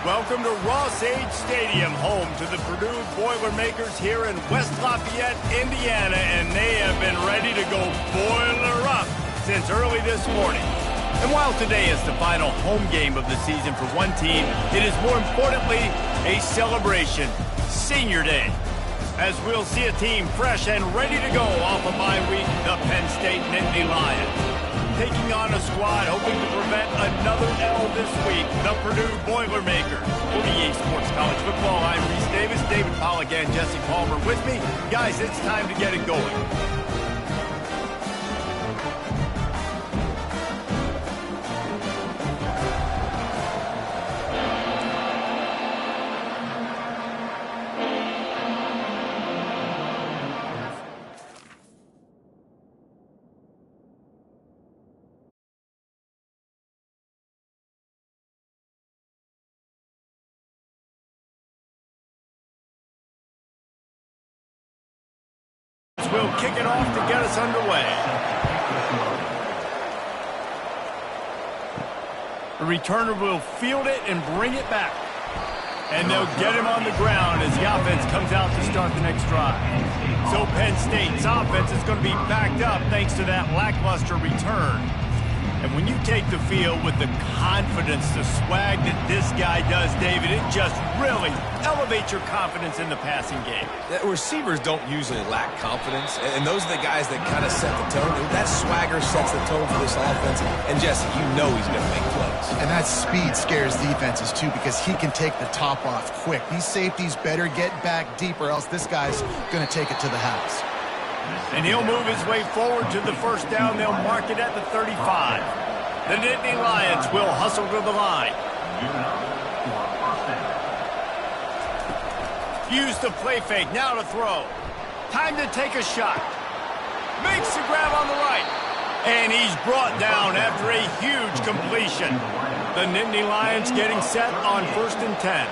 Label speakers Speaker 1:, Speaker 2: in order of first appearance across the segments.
Speaker 1: Welcome to Ross-Age Stadium, home to the Purdue Boilermakers here in West Lafayette, Indiana, and they have been ready to go boiler up since early this morning. And while today is the final home game of the season for one team, it is more importantly a celebration, Senior Day, as we'll see a team fresh and ready to go off a bye week, the Penn State Nittany Lions. Taking on a squad hoping to prevent another L this week, the Purdue Boilermakers. For EA Sports College Football, I'm Reese Davis, David Pollack, and Jesse Palmer with me. Guys, it's time to get it going. We'll kick it off to get us underway. The returner will field it and bring it back. And they'll get him on the ground as the offense comes out to start the next drive. So Penn State's offense is going to be backed up thanks to that lackluster return. And when you take the field with the confidence, the swag that this guy does, David, it just really elevates your confidence in the passing game.
Speaker 2: Receivers don't usually lack confidence, and those are the guys that kind of set the tone. That swagger sets the tone for this offense, and Jesse, you know he's going to make plays.
Speaker 3: And that speed scares defenses, too, because he can take the top off quick. These safeties better get back deep, or else this guy's going to take it to the house.
Speaker 1: And he'll move his way forward to the first down. They'll mark it at the 35. The Nittany Lions will hustle to the line. Use the play fake. Now to throw. Time to take a shot. Makes the grab on the right. And he's brought down after a huge completion. The Nittany Lions getting set on 1st and 10.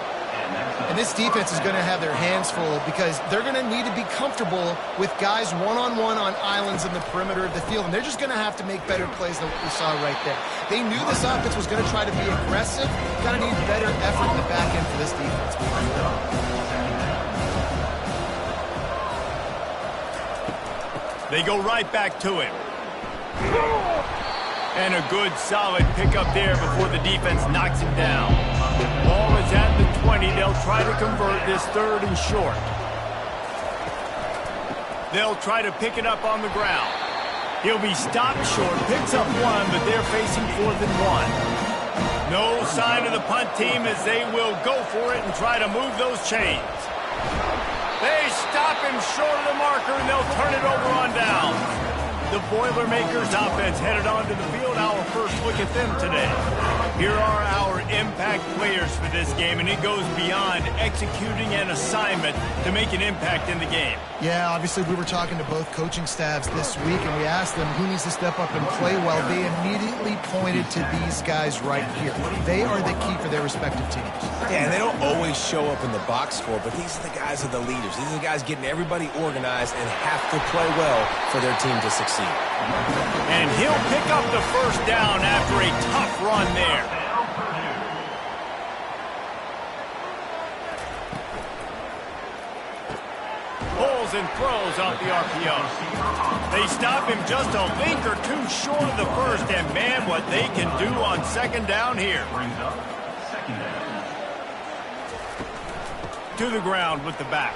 Speaker 3: And this defense is going to have their hands full because they're going to need to be comfortable with guys one-on-one on islands in the perimeter of the field. And they're just going to have to make better plays than what we saw right there. They knew this offense was going to try to be aggressive. Going to need better effort in the back end for this defense.
Speaker 1: They go right back to him. And a good, solid pickup there before the defense knocks him down. Ball is at the 20. They'll try to convert this 3rd and short. They'll try to pick it up on the ground. He'll be stopped short, picks up 1, but they're facing 4th and 1. No sign of the punt team as they will go for it and try to move those chains. They stop him short of the marker, and they'll turn it over on down. The Boilermakers offense headed onto the field. Our first look at them today. Here are our impact players for this game, and it goes beyond executing an assignment to make an impact in the game.
Speaker 3: Yeah, obviously we were talking to both coaching staffs this week, and we asked them who needs to step up and play well. They immediately pointed to these guys right here. They are the key for their respective teams.
Speaker 2: Yeah, and they don't always show up in the box score, but these are the guys are the leaders. These are the guys getting everybody organized and have to play well for their team to succeed.
Speaker 1: And he'll pick up the first down after a tough run there. Pulls and throws off the RPO. They stop him just a link or two short of the first, and man, what they can do on 2nd down here. To the ground with the back.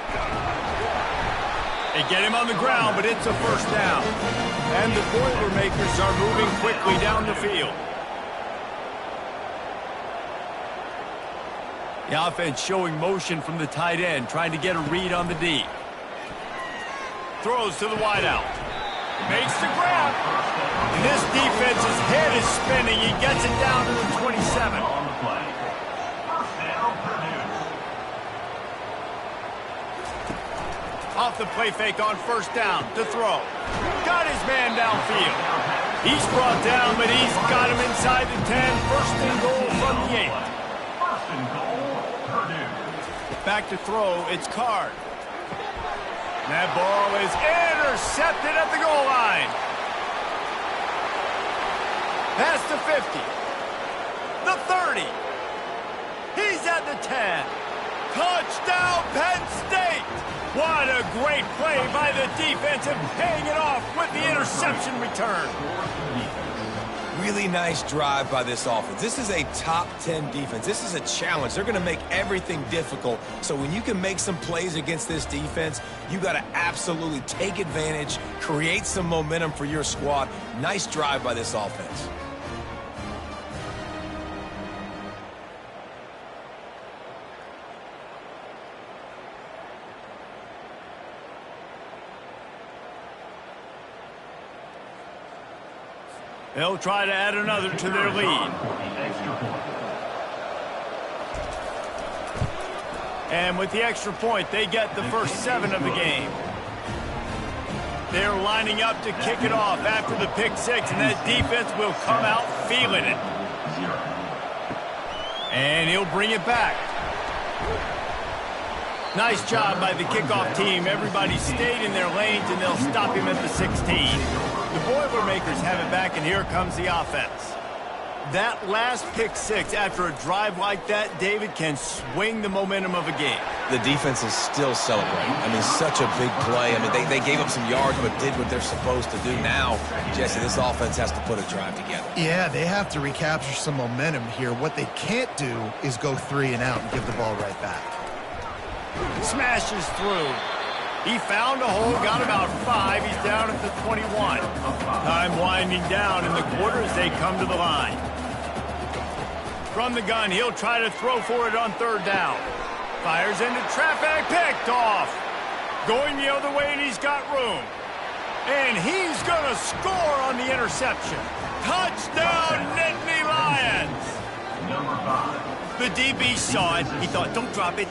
Speaker 1: They get him on the ground, but it's a 1st down. And the Boilermakers are moving quickly down the field. The offense showing motion from the tight end, trying to get a read on the D. Throws to the wideout. Makes the grab. And this defense's head is spinning. He gets it down to the 27. Off the play fake on 1st down to throw. Got his man downfield. He's brought down, but he's got him inside the 10. 1st and goal from the 8. 1st and goal, Purdue. Back to throw, it's Card. That ball is intercepted at the goal line. Past the 50. The 30. He's at at the 10. Touchdown, Penn State! What a great play by the defense and paying it off with the interception return.
Speaker 2: Really nice drive by this offense. This is a top 10 defense. This is a challenge. They're going to make everything difficult. So when you can make some plays against this defense, you got to absolutely take advantage, create some momentum for your squad. Nice drive by this offense.
Speaker 1: They'll try to add another to their lead. And with the extra point, they get the first 7 of the game. They're lining up to kick it off after the pick 6, and that defense will come out feeling it. And he'll bring it back. Nice job by the kickoff team. Everybody stayed in their lanes, and they'll stop him at the 16. The Boilermakers have it back, and here comes the offense. That last pick 6 after a drive like that, David, can swing the momentum of a game.
Speaker 2: The defense is still celebrating. I mean, such a big play. I mean, they gave up some yards but did what they're supposed to do. Now, Jesse, this offense has to put a drive together.
Speaker 3: Yeah, they have to recapture some momentum here. What they can't do is go 3 and out and give the ball right back.
Speaker 1: Smashes through. He found a hole, got about 5. He's down at the 21. Time winding down in the quarter as they come to the line. From the gun, he'll try to throw for it on 3rd down. Fires into traffic, picked off. Going the other way, and he's got room. And he's going to score on the interception. Touchdown, Nittany Lions! Number 5. The DB saw it. He thought, don't drop it,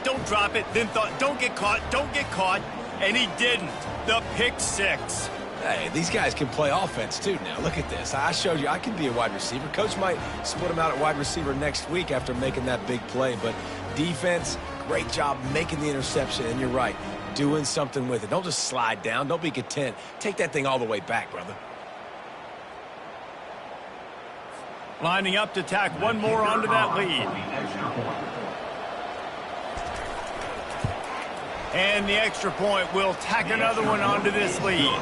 Speaker 1: then thought, don't get caught, and he didn't. The pick 6.
Speaker 2: Hey, these guys can play offense, too, now. Look at this. I showed you I can be a wide receiver. Coach might split him out at wide receiver next week after making that big play, but defense, great job making the interception, and you're right, doing something with it. Don't just slide down. Don't be content. Take that thing all the way back, brother.
Speaker 1: Lining up to tack one more onto that lead. And the extra point will tack another one onto this lead.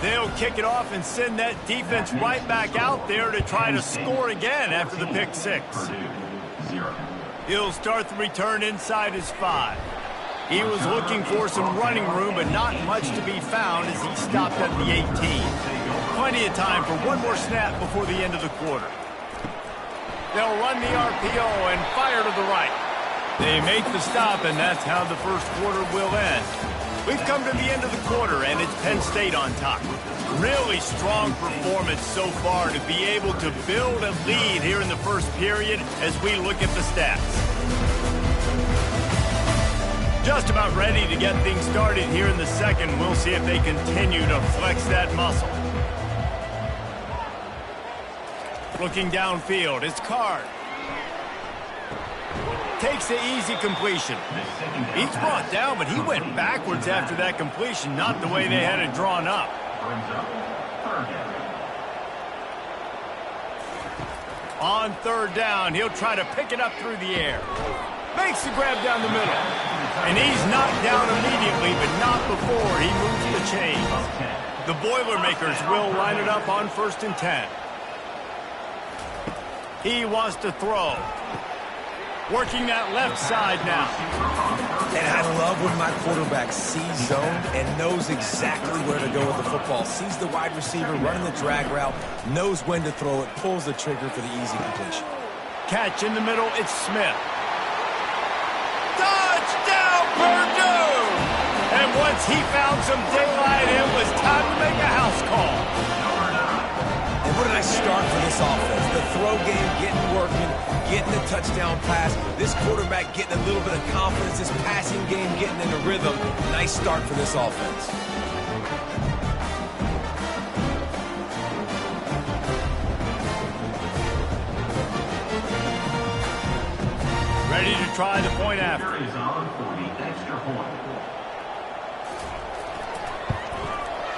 Speaker 1: They'll kick it off and send that defense right back out there to try to score again after the pick 6. He'll start the return inside his 5. He was looking for some running room, but not much to be found as he stopped at the 18. Plenty of time for one more snap before the end of the quarter. They'll run the RPO and fire to the right. They make the stop, and that's how the first quarter will end. We've come to the end of the quarter, and it's Penn State on top. Really strong performance so far to be able to build a lead here in the first period as we look at the stats. Just about ready to get things started here in the second. We'll see if they continue to flex that muscle. Looking downfield, it's Card. Takes the easy completion. He's brought down, but he went backwards after that completion, not the way they had it drawn up. On 3rd down, he'll try to pick it up through the air. Makes the grab down the middle. And he's knocked down immediately, but not before he moves the chains. The Boilermakers will line it up on 1st and 10. He wants to throw. Working that left side now.
Speaker 2: And I love when my quarterback sees zone and knows exactly where to go with the football. Sees the wide receiver running the drag route, knows when to throw it, pulls the trigger for the easy completion.
Speaker 1: Catch in the middle, it's Smith. Touchdown, Purdue! And once he found some daylight, it was time to make a house call.
Speaker 2: And what a nice start for this offense. The throw game getting working, getting the touchdown pass. This quarterback getting a little bit of confidence. This passing game getting in a rhythm. Nice start for this offense.
Speaker 1: Ready to try the point after.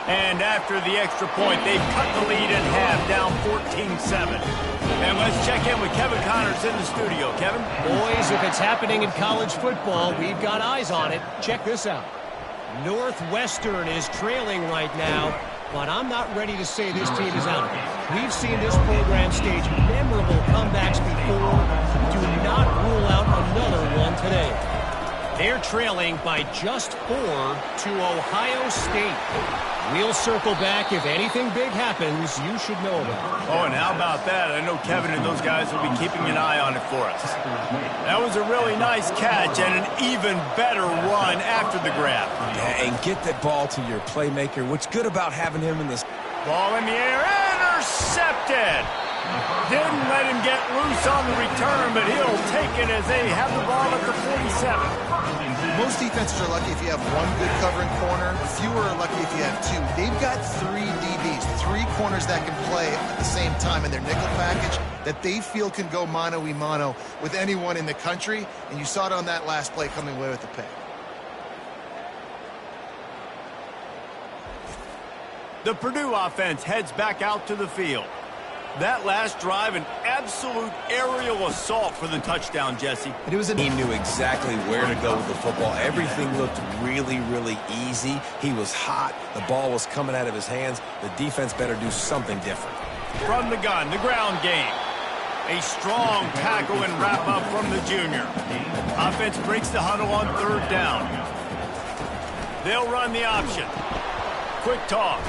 Speaker 1: And after the extra point, they've cut the lead in half, down 14-7. And let's check in with Kevin Connors in the studio. Kevin?
Speaker 4: Boys, if it's happening in college football, we've got eyes on it. Check this out. Northwestern is trailing right now, but I'm not ready to say this team is out of it. We've seen this program stage memorable comebacks before. Do not rule out another one today. They're trailing by just 4 to Ohio State. We'll circle back. If anything big happens, you should know about it.
Speaker 1: Oh, and how about that? I know Kevin and those guys will be keeping an eye on it for us. That was a really nice catch and an even better run after the grab.
Speaker 2: Yeah, and get that ball to your playmaker. What's good about having him in this?
Speaker 1: Ball in the air, intercepted. Didn't let him get loose on the return, but he'll take it as they have the ball at the 47.
Speaker 3: Most defenses are lucky if you have one good covering corner. Fewer are lucky if you have two. They've got 3 DBs, 3 corners that can play at the same time in their nickel package that they feel can go mano-a-mano with anyone in the country, and you saw it on that last play coming away with the pick.
Speaker 1: The Purdue offense heads back out to the field. That last drive, an absolute aerial assault for the touchdown, Jesse.
Speaker 2: He knew exactly where to go with the football. Everything looked really, really easy. He was hot. The ball was coming out of his hands. The defense better do something different.
Speaker 1: From the gun, the ground game. A strong tackle and wrap-up from the junior. Offense breaks the huddle on 3rd down. They'll run the option. Quick toss.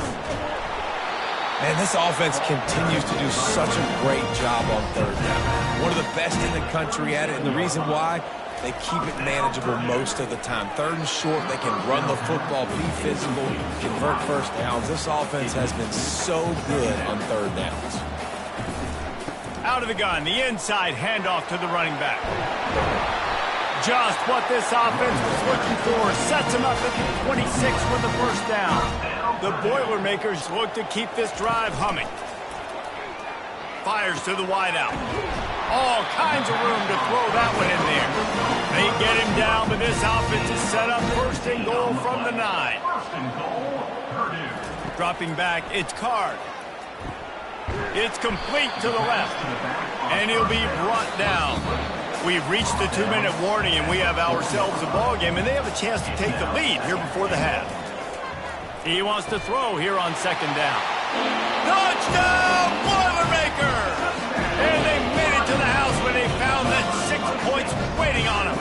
Speaker 2: Man, this offense continues to do such a great job on 3rd down. One of the best in the country at it, and the reason why, they keep it manageable most of the time. 3rd and short, they can run the football, be physical, convert first downs. This offense has been so good on 3rd downs.
Speaker 1: Out of the gun, the inside handoff to the running back. Just what this offense was looking for. Sets him up at the 26 with the first down. The Boilermakers look to keep this drive humming. Fires to the wideout. All kinds of room to throw that one in there. They get him down, but this offense is set up 1st and goal from the 9. Dropping back, it's Card. It's complete to the left. And he'll be brought down. We've reached the 2-minute warning, and we have ourselves a ball game, and they have a chance to take the lead here before the half. He wants to throw here on 2nd down. Touchdown, Boilermakers! And they made it to the house when they found that 6 points waiting on them.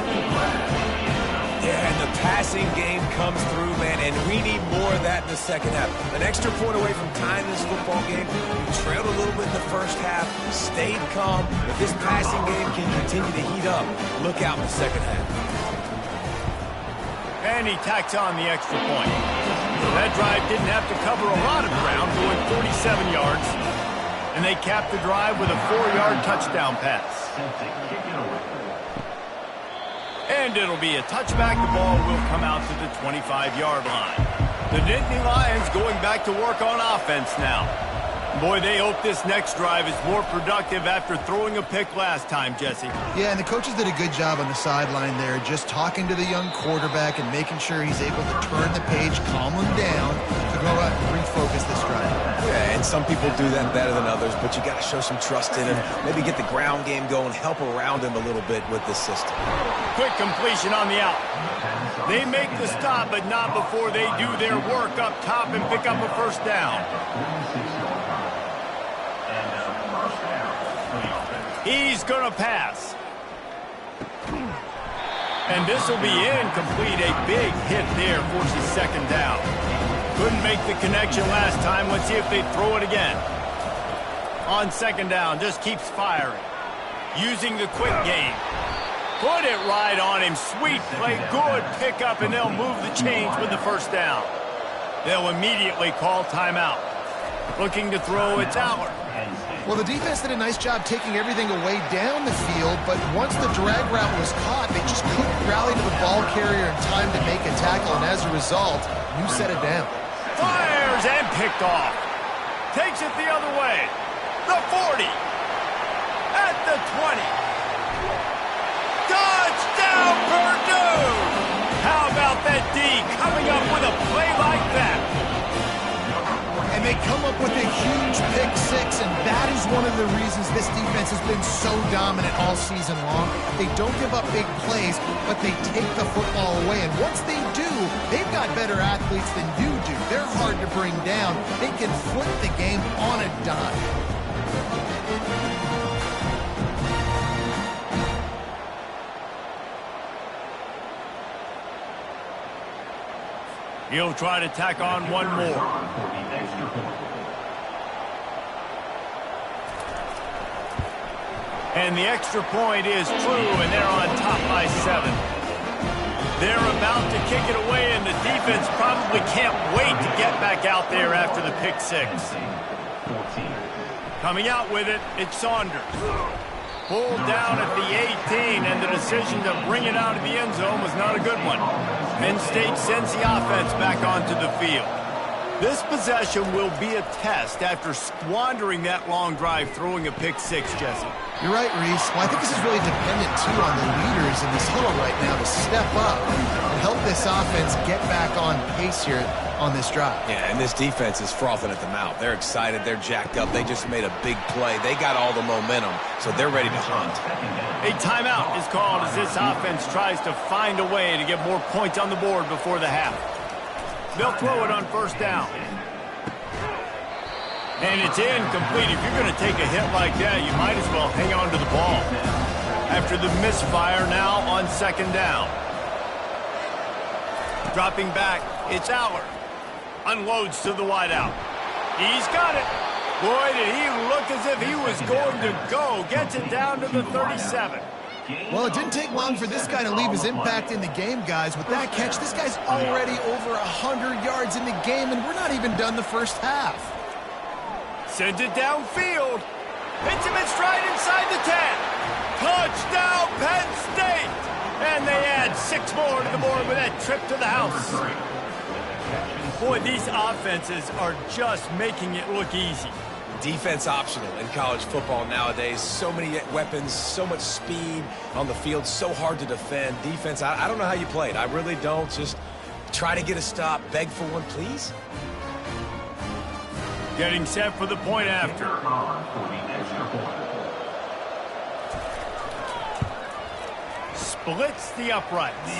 Speaker 2: Yeah, and the passing game comes through, man, and we need more of that in the 2nd half. An extra point away from tying this football game. We trailed a little bit in the 1st half, stayed calm. If this passing game can continue to heat up, look out in the 2nd half.
Speaker 1: And he tacks on the extra point. That drive didn't have to cover a lot of ground, going 47 yards. And they capped the drive with a 4-yard touchdown pass. And it'll be a touchback. The ball will come out to the 25-yard line. The Nittany Lions going back to work on offense now. Boy, they hope this next drive is more productive after throwing a pick last time, Jesse.
Speaker 3: Yeah, and the coaches did a good job on the sideline there, just talking to the young quarterback and making sure he's able to turn the page, calm him down, to go out and refocus this drive.
Speaker 2: Yeah, and some people do that better than others, but you got to show some trust in him. Maybe get the ground game going, help around him a little bit with this system.
Speaker 1: Quick completion on the out. They make the stop, but not before they do their work up top and pick up a 1st down. He's going to pass. And this will be incomplete. A big hit there, forces 2nd down. Couldn't make the connection last time. Let's see if they throw it again. On 2nd down, just keeps firing. Using the quick game. Put it right on him. Sweet play, good pickup, and they'll move the chains with the 1st down. They'll immediately call timeout. Looking to throw, it's Aller.
Speaker 3: Well, the defense did a nice job taking everything away down the field, but once the drag route was caught, they just couldn't rally to the ball carrier in time to make a tackle, and as a result, you set it down.
Speaker 1: Fires and picked off. Takes it the other way. The 40. At the 20. Touchdown, Purdue! How about that D coming up with a play like that?
Speaker 3: They come up with a huge pick six, and that is one of the reasons this defense has been so dominant all season long. They don't give up big plays, but they take the football away. And once they do, they've got better athletes than you do. They're hard to bring down. They can flip the game on a dime.
Speaker 1: He'll try to tack on one more. And the extra point is true, and they're on top by 7. They're about to kick it away, and the defense probably can't wait to get back out there after the pick six. Coming out with it, it's Saunders. Pulled down at the 18, and the decision to bring it out of the end zone was not a good one. Penn State sends the offense back onto the field. This possession will be a test after squandering that long drive throwing a pick six, Jesse.
Speaker 3: You're right, Reese. Well, I think this is really dependent, too, on the leaders in this huddle right now to step up and help this offense get back on pace here on this drive.
Speaker 2: Yeah, and this defense is frothing at the mouth. They're excited. They're jacked up. They just made a big play. They got all the momentum, so they're ready to hunt.
Speaker 1: A timeout is called as this offense tries to find a way to get more points on the board before the half. They'll throw it on first down. And it's incomplete. If you're going to take a hit like that, you might as well hang on to the ball. After the misfire, now on second down. Dropping back, it's Aller. Unloads to the wideout. He's got it. Boy, did he look as if he was going to go. Gets it down to the 37.
Speaker 3: Well, it didn't take long for this guy to leave his impact in the game, guys. With that catch, this guy's already over 100 yards in the game, and we're not even done the first half.
Speaker 1: Sends it downfield. Hits him in stride inside the 10. Touchdown, Penn State! And they add 6 more to the board with that trip to the house. Boy, these offenses are just making it look easy.
Speaker 2: Defense optional in college football nowadays. So many weapons, so much speed on the field, so hard to defend. Defense, I don't know how you play it. I really don't. Just try to get a stop, beg for one, please.
Speaker 1: Getting set for the point after. Splits the uprights.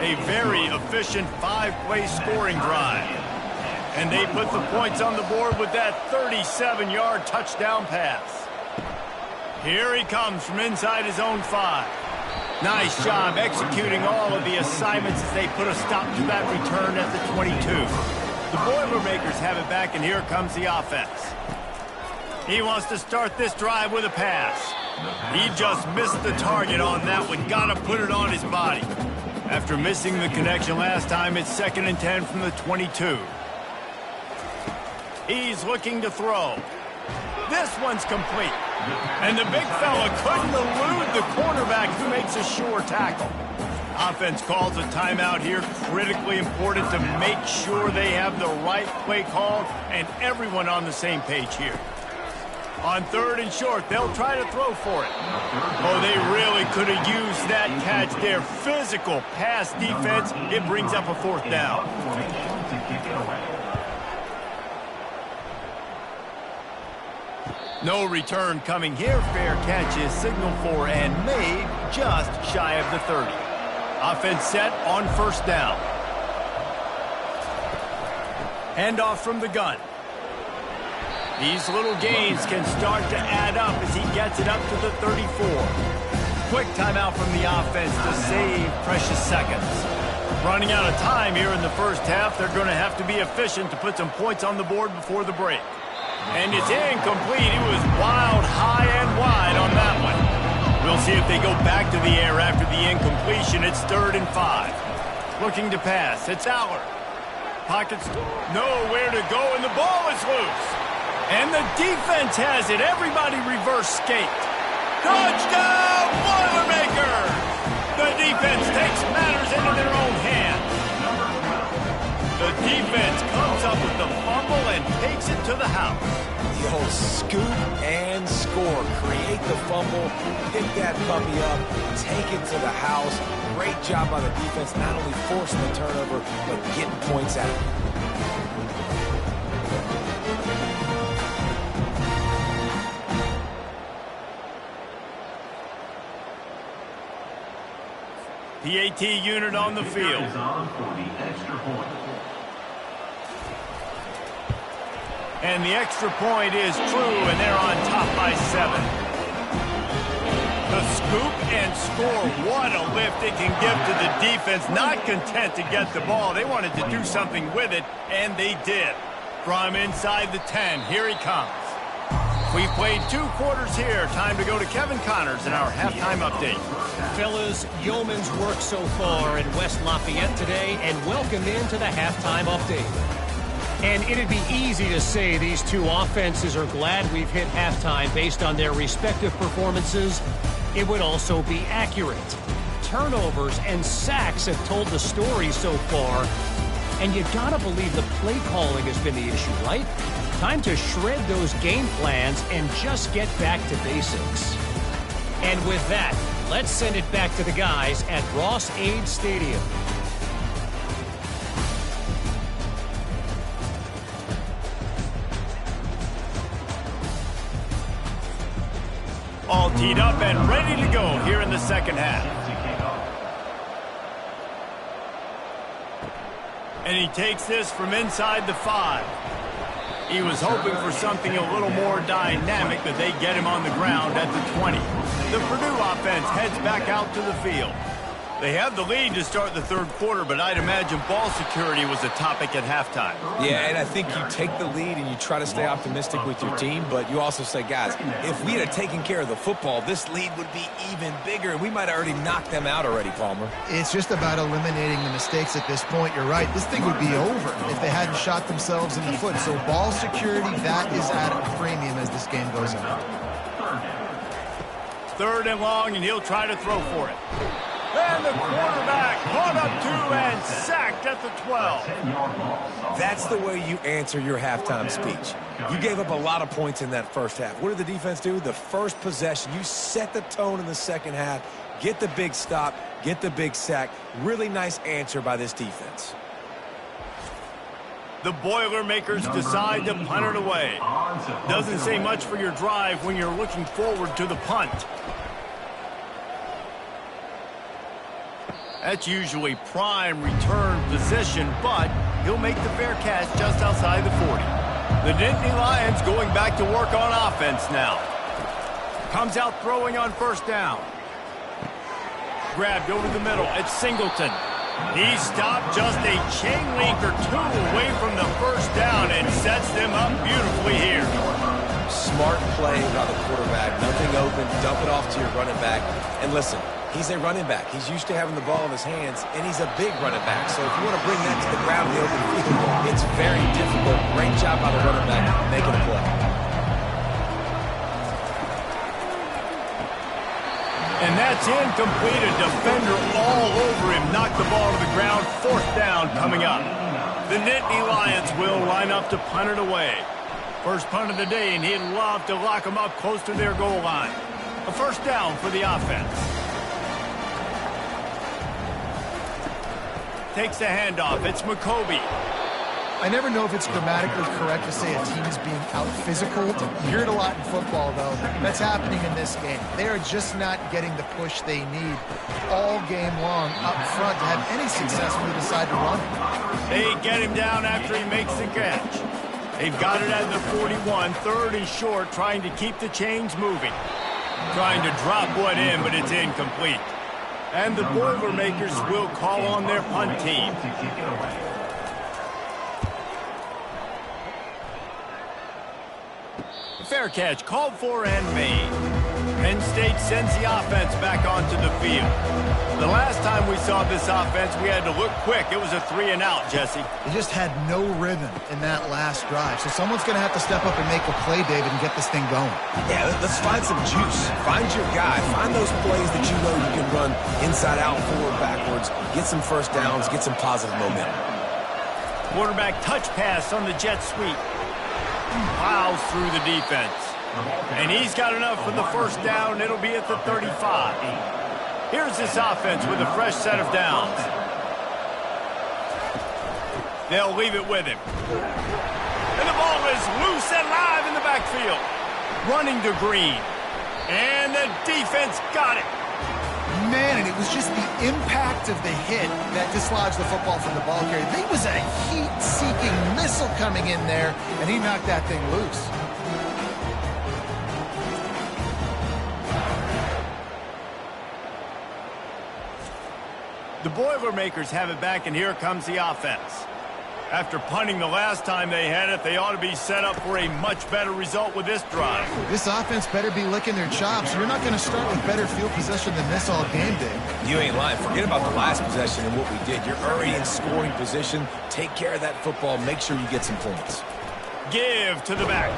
Speaker 1: A very efficient 5-play scoring drive. And they put the points on the board with that 37-yard touchdown pass. Here he comes from inside his own 5. Nice job executing all of the assignments as they put a stop to that return at the 22. The Boilermakers have it back, and here comes the offense. He wants to start this drive with a pass. He just missed the target on that one. Got to put it on his body. After missing the connection last time, it's 2nd and 10 from the 22. He's looking to throw. This one's complete. And the big fella couldn't elude the cornerback who makes a sure tackle. Offense calls a timeout here. Critically important to make sure they have the right play call and everyone on the same page here. On 3rd and short, they'll try to throw for it. Oh, they really could have used that catch there. Physical pass defense. It brings up a 4th down. No return coming here. Fair catch is signaled for and made just shy of the 30. Offense set on 1st down. Handoff from the gun. These little gains can start to add up as he gets it up to the 34. Quick timeout from the offense to save precious seconds. Running out of time here in the first half. They're going to have to be efficient to put some points on the board before the break. And it's incomplete. He was wild, high, and wide on that one. We'll see if they go back to the air after the incompletion. It's 3rd and 5. Looking to pass. It's Aller. Pockets nowhere to go, and the ball is loose. And the defense has it. Everybody reverse skate. Touchdown, Boilermakers! The defense takes matters into their own hands. The defense comes up with the fumble and takes it to the house.
Speaker 2: The old scoop and score. Create the fumble, pick that puppy up, take it to the house. Great job by the defense, not only forcing the turnover, but getting points out of it.
Speaker 1: PAT unit on the field. And the extra point is true, and they're on top by 7. The scoop and score. What a lift it can give to the defense. Not content to get the ball. They wanted to do something with it, and they did. From inside the 10, here he comes. We've played 2 quarters here. Time to go to Kevin Connors in our halftime update.
Speaker 4: Fellas, yeoman's work so far in West Lafayette today, and welcome into the halftime update. And it'd be easy to say these two offenses are glad we've hit halftime based on their respective performances. It would also be accurate. Turnovers and sacks have told the story so far. And you gotta believe the play calling has been the issue, right? Time to shred those game plans and just get back to basics. And with that, let's send it back to the guys at Ross-Ade Stadium.
Speaker 1: All teed up and ready to go here in the second half. And he takes this from inside the 5. He was hoping for something a little more dynamic, but they get him on the ground at the 20. The Purdue offense heads back out to the field. They have the lead to start the third quarter, but I'd imagine ball security was a topic at halftime.
Speaker 2: Yeah, and I think you take the lead and you try to stay optimistic with your team, but you also say, guys, if we had taken care of the football, this lead would be even bigger, and we might have already knocked them out already, Palmer.
Speaker 3: It's just about eliminating the mistakes at this point. You're right. This thing would be over if they hadn't shot themselves in the foot. So ball security, that is at a premium as this game goes on.
Speaker 1: 3rd and long, and he'll try to throw for it. And the quarterback caught up to and sacked at the 12.
Speaker 2: That's the way you answer your halftime speech. You gave up a lot of points in that first half. What did the defense do? The first possession, you set the tone in the second half, get the big stop, get the big sack. Really nice answer by this defense.
Speaker 1: The Boilermakers decide to punt it away. Doesn't say much for your drive when you're looking forward to the punt. That's usually prime return position, but he'll make the fair catch just outside the 40. The Nittany Lions going back to work on offense now. Comes out throwing on first down. Grabbed over the middle. It's Singleton. He stopped just a chain link or 2 away from the first down and sets them up beautifully here.
Speaker 2: Smart play by the quarterback. Nothing open. Dump it off to your running back. And listen, he's a running back. He's used to having the ball in his hands, and he's a big running back. So if you want to bring that to the ground in the open field, it's very difficult. Great job by the running back making a play.
Speaker 1: And that's incomplete. A defender all over him. Knocked the ball to the ground. 4th down coming up. The Nittany Lions will line up to punt it away. First punt of the day, and he'd love to lock them up close to their goal line. A first down for the offense. Takes the handoff. It's McCoby.
Speaker 3: I never know if it's grammatically correct to say a team is being out-physical. You hear it a lot in football, though. That's happening in this game. They are just not getting the push they need all game long up front to have any success when they decide to run.
Speaker 1: They get him down after he makes the catch. They've got it at the 41, 3rd and short, trying to keep the chains moving. Trying to drop one in, but it's incomplete. And the Boilermakers will call on their punt team. Fair catch called for and made. Penn State sends the offense back onto the field. The last time we saw this offense, we had to look quick. It was a 3-and-out, Jesse.
Speaker 3: They just had no rhythm in that last drive. So someone's going to have to step up and make a play, David, and get this thing going.
Speaker 2: Yeah, let's find some juice. Find your guy. Find those plays that you know you can run inside out, forward, backwards. Get some first downs. Get some positive momentum.
Speaker 1: Quarterback touch pass on the jet sweep. Plows through the defense. And he's got enough for the first down. It'll be at the 35. Here's this offense with a fresh set of downs. They'll leave it with him. And the ball is loose and live in the backfield. Running to Green. And the defense got it.
Speaker 3: Man, and it was just the impact of the hit that dislodged the football from the ball carrier. There was a heat-seeking missile coming in there, and he knocked that thing loose.
Speaker 1: The Boilermakers have it back, and here comes the offense. After punting the last time they had it, they ought to be set up for a much better result with this drive.
Speaker 3: This offense better be licking their chops. You're not going to start with better field possession than this all game day.
Speaker 2: You ain't lying. Forget about the last possession and what we did. You're already in scoring position. Take care of that football. Make sure you get some points.
Speaker 1: Give to the back.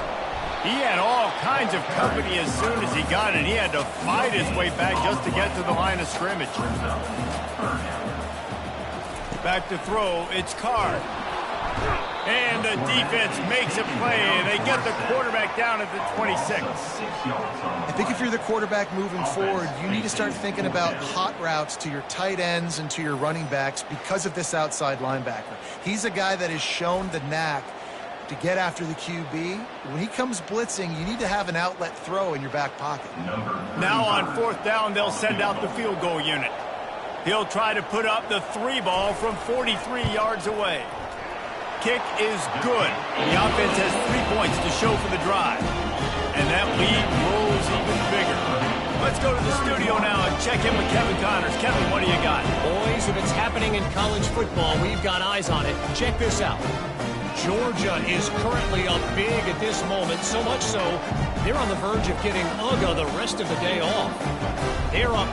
Speaker 1: He had all kinds of company as soon as he got it. He had to fight his way back just to get to the line of scrimmage. Back to throw. It's Card. And the defense makes a play, and they get the quarterback down at the 26.
Speaker 3: I think if you're the quarterback moving forward, you need to start thinking about hot routes to your tight ends and to your running backs because of this outside linebacker. He's a guy that has shown the knack to get after the QB. When he comes blitzing, you need to have an outlet throw in your back pocket.
Speaker 1: Now on fourth down, they'll send out the field goal unit. He'll try to put up the 3-ball from 43 yards away. Kick is good. The offense has 3 points to show for the drive. And that lead grows even bigger. Let's go to the studio now and check in with Kevin Connors. Kevin, what do you got?
Speaker 4: Boys, if it's happening in college football, we've got eyes on it. Check this out. Georgia is currently up big at this moment, so much so they're on the verge of getting UGA the rest of the day off. They're up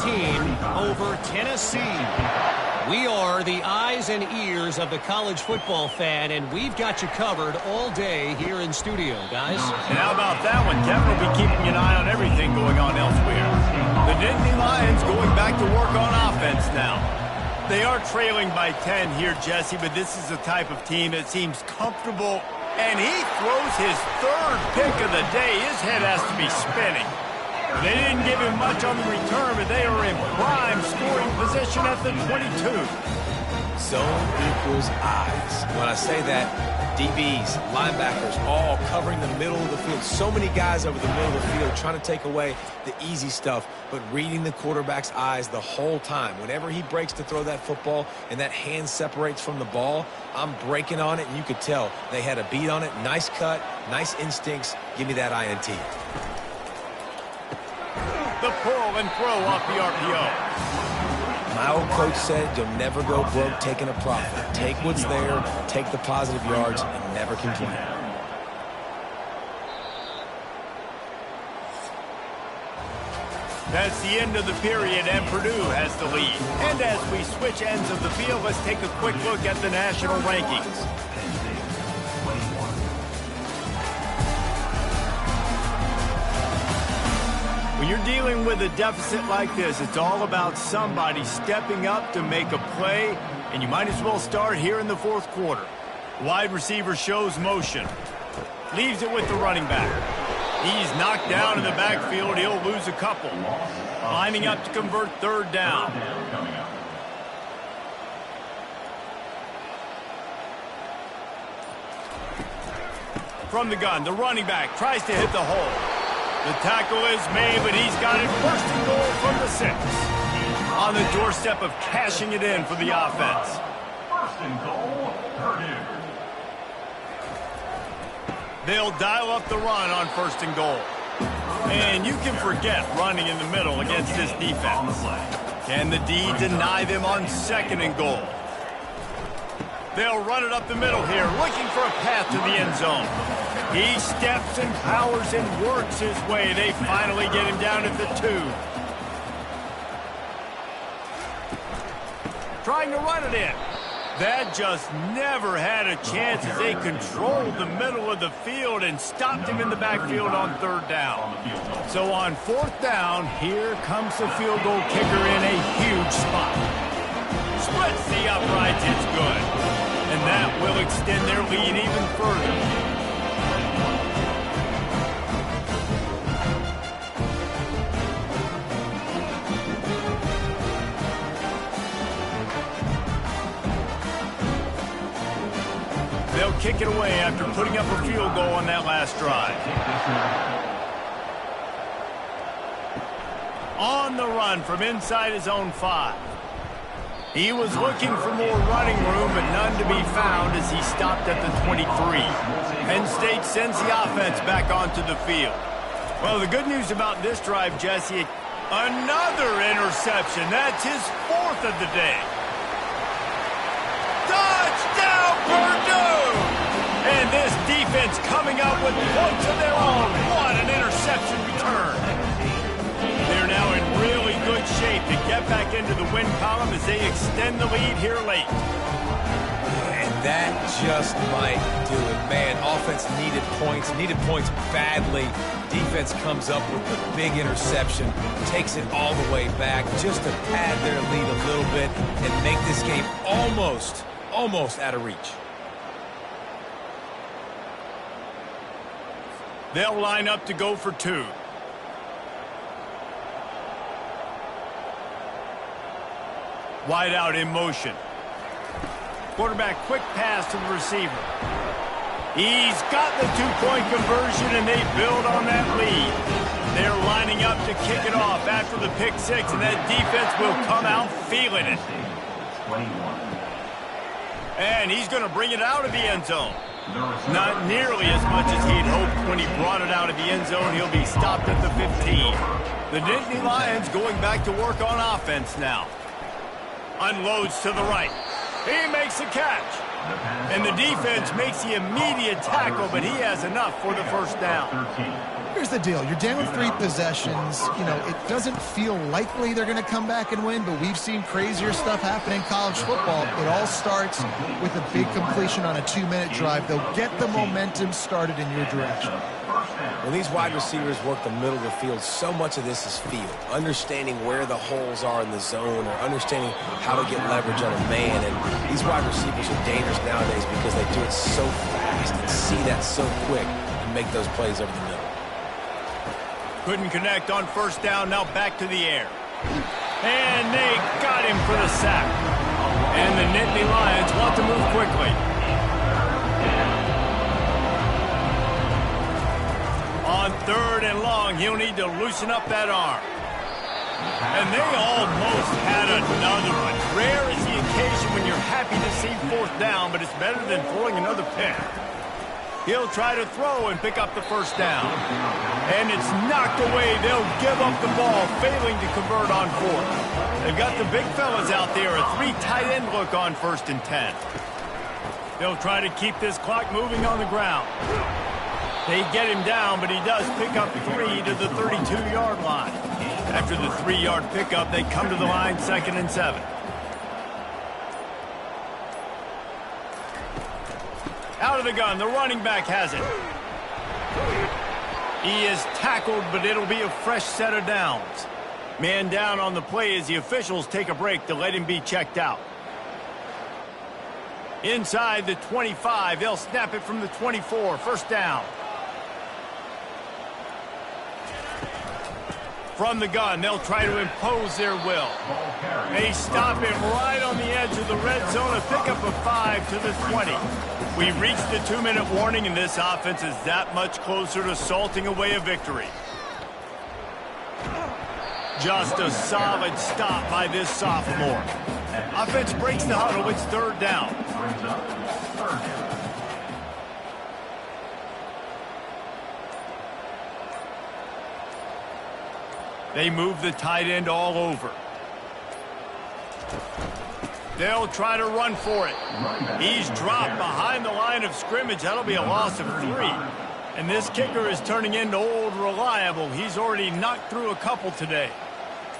Speaker 4: 14 over Tennessee. We are the eyes and ears of the college football fan, and we've got you covered all day here in studio, guys.
Speaker 1: And how about that one? Kevin will be keeping an eye on everything going on elsewhere. The Nittany Lions going back to work on offense now. They are trailing by 10 here, Jesse, but this is the type of team that seems comfortable, and he throws his third pick of the day. His head has to be spinning. They didn't give him much on the return, but they are in prime scoring position at the 22.
Speaker 2: Zone equals eyes. When I say that, DBs, linebackers, all covering the middle of the field. So many guys over the middle of the field trying to take away the easy stuff, but reading the quarterback's eyes the whole time. Whenever he breaks to throw that football and that hand separates from the ball, I'm breaking on it, and you could tell they had a beat on it. Nice cut, nice instincts. Give me that INT.
Speaker 1: The pull and throw off the RPO.
Speaker 2: My old coach said you'll never go broke taking a profit. Take what's there, take the positive yards, and never complain.
Speaker 1: That's the end of the period, and Purdue has the lead. And as we switch ends of the field, let's take a quick look at the national rankings. When you're dealing with a deficit like this, it's all about somebody stepping up to make a play, and you might as well start here in the fourth quarter. Wide receiver shows motion. Leaves it with the running back. He's knocked down in the backfield. He'll lose a couple. Lining up to convert third down. From the gun, the running back tries to hit the hole. The tackle is made, but he's got it first and goal from the 6. On the doorstep of cashing it in for the offense.
Speaker 5: First and goal, Purdue.
Speaker 1: They'll dial up the run on first and goal. And you can forget running in the middle against this defense. Can the D deny them on second and goal? They'll run it up the middle here, looking for a path to the end zone. He steps and powers and works his way. They finally get him down at the 2. Trying to run it in. That just never had a chance as they controlled the middle of the field and stopped him in the backfield on third down. So on fourth down, here comes the field goal kicker in a huge spot. Splits the uprights, it's good. And that will extend their lead even further. They'll kick it away after putting up a field goal on that last drive. On the run from inside his own 5. He was looking for more running room, but none to be found as he stopped at the 23. Penn State sends the offense back onto the field. Well, the good news about this drive, Jesse, another interception. That's his 4th of the day. Touchdown, Purdue! And this defense coming up with points of their own. What an interception return. They're now in really good shape to get back into the win column as they extend the lead here late.
Speaker 2: And that just might do it. Man, offense needed points badly. Defense comes up with the big interception, takes it all the way back just to pad their lead a little bit and make this game almost out of reach.
Speaker 1: They'll line up to go for 2. Wide out in motion. Quarterback quick pass to the receiver. He's got the 2-point conversion, and they build on that lead. They're lining up to kick it off after the pick 6, and that defense will come out feeling it. And he's going to bring it out of the end zone. Not nearly as much as he'd hoped when he brought it out of the end zone. He'll be stopped at the 15. The Nittany Lions going back to work on offense now. Unloads to the right. He makes the catch. And the defense makes the immediate tackle, but he has enough for the first down.
Speaker 3: Here's the deal. You're down 3 possessions. You know, it doesn't feel likely they're going to come back and win, but we've seen crazier stuff happen in college football. It all starts with a big completion on a 2-minute drive. They'll get the momentum started in your direction.
Speaker 2: When these wide receivers work the middle of the field, so much of this is feel. Understanding where the holes are in the zone or understanding how to get leverage on a man. And these wide receivers are dangerous nowadays because they do it so fast and see that so quick and make those plays over the middle.
Speaker 1: Couldn't connect on first down, now back to the air. And they got him for the sack. And the Nittany Lions want to move quickly. On 3rd and long, he'll need to loosen up that arm. And they almost had another one. Rare is the occasion when you're happy to see 4th down, but it's better than throwing another pick. He'll try to throw and pick up the first down. And it's knocked away. They'll give up the ball, failing to convert on 4th. They've got the big fellas out there, a 3 tight end look on 1st and 10. They'll try to keep this clock moving on the ground. They get him down, but he does pick up 3 to the 32-yard line. After the 3-yard pickup, they come to the line 2nd and 7. Out of the gun, the running back has it. He is tackled, but it'll be a fresh set of downs. Man down on the play as the officials take a break to let him be checked out. Inside the 25, they'll snap it from the 24, first down. From the gun, they'll try to impose their will. They stop him right on the edge of the red zone, a pickup of 5 to the 20. We've reached the 2-minute warning, and this offense is that much closer to salting away a victory. Just a solid stop by this sophomore. Offense breaks the huddle. It's 3rd down. They move the tight end all over. They'll try to run for it. He's dropped behind the line of scrimmage. That'll be a loss of 3. And this kicker is turning into old reliable. He's already knocked through a couple today.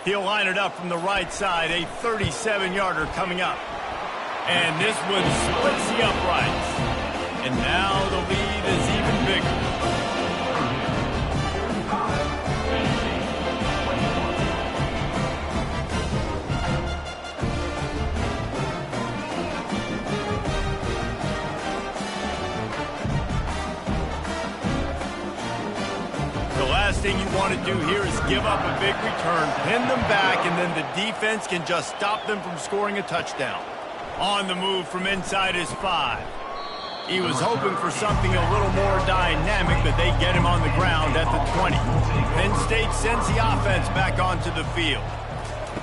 Speaker 1: He'll line it up from the right side. A 37-yarder coming up. And this one splits the uprights. And now the lead is even bigger. Thing you want to do here is give up a big return, pin them back, and then the defense can just stop them from scoring a touchdown. On the move from inside his 5. He was hoping for something a little more dynamic, but they get him on the ground at the 20. Penn State sends the offense back onto the field.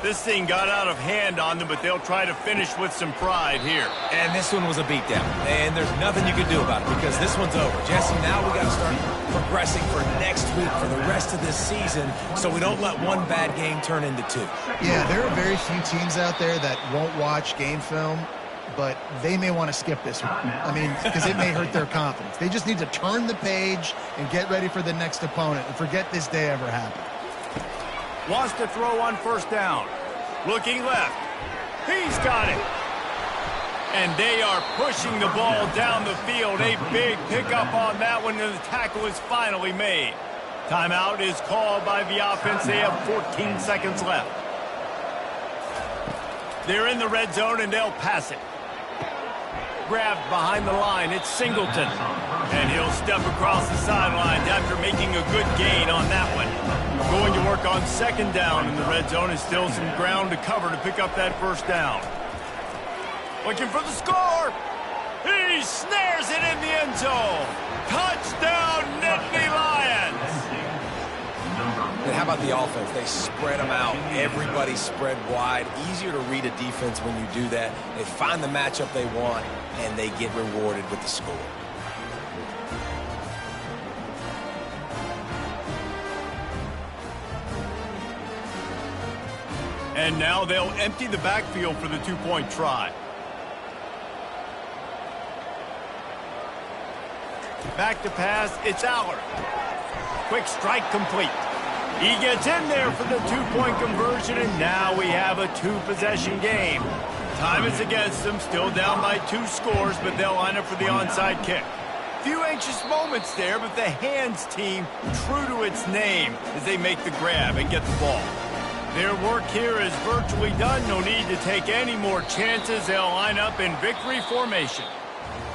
Speaker 1: This thing got out of hand on them, but they'll try to finish with some pride here.
Speaker 2: And this one was a beatdown. And there's nothing you can do about it because this one's over. Jesse, now we got to start progressing for next week for the rest of this season so we don't let one bad game turn into two.
Speaker 3: Yeah, there are very few teams out there that won't watch game film, but they may want to skip this one. I mean, because it may hurt their confidence. They just need to turn the page and get ready for the next opponent and forget this day ever happened.
Speaker 1: Wants to throw on first down. Looking left. He's got it. And they are pushing the ball down the field. A big pickup on that one, and the tackle is finally made. Timeout is called by the offense. They have 14 seconds left. They're in the red zone, and they'll pass it. Grabbed behind the line. It's Singleton. And he'll step across the sidelines after making a good gain on that one. Going to work on second down in the red zone. Is still some ground to cover to pick up that first down. Looking for the score. He snares it in the end zone. Touchdown, Nittany Lions.
Speaker 2: And how about the offense? They spread them out. Everybody spread wide. Easier to read a defense when you do that. They find the matchup they want, and they get rewarded with the score.
Speaker 1: And now they'll empty the backfield for the two-point try. Back to pass, it's Aller. Quick strike complete. He gets in there for the two-point conversion, and now we have a two-possession game. Time is against them, still down by 2 scores, but they'll line up for the onside kick. Few anxious moments there, but the hands team true to its name as they make the grab and get the ball. Their work here is virtually done. No need to take any more chances. They'll line up in victory formation.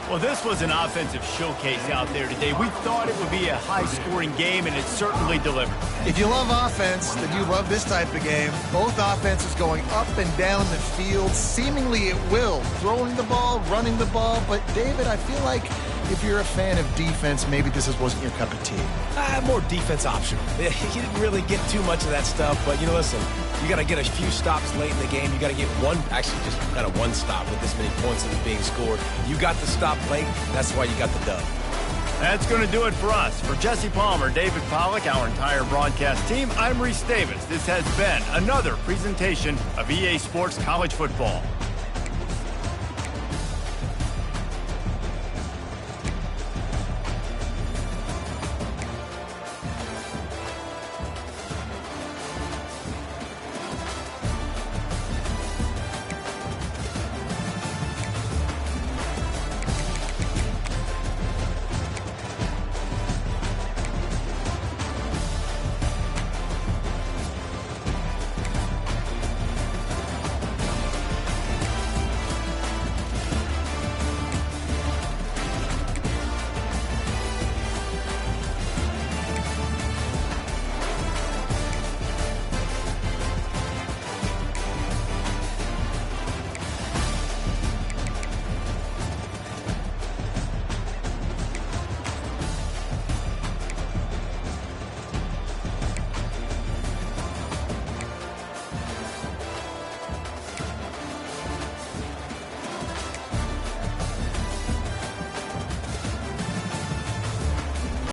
Speaker 1: Well, this was an offensive showcase out there today. We thought it would be a high-scoring game, and it certainly delivered.
Speaker 3: If you love offense, then you love this type of game. Both offenses going up and down the field, seemingly at will. Throwing the ball, running the ball. But, David, I feel like if you're a fan of defense, maybe this wasn't your cup of tea.
Speaker 2: More defense optional. You didn't really get too much of that stuff, but, you know, listen, you got to get a few stops late in the game. You got to get one, actually just kind of one stop with this many points that are being scored. You got the stop late. That's why you got the dub.
Speaker 1: That's going to do it for us. For Jesse Palmer, David Pollack, our entire broadcast team, I'm Reese Davis. This has been another presentation of EA Sports College Football.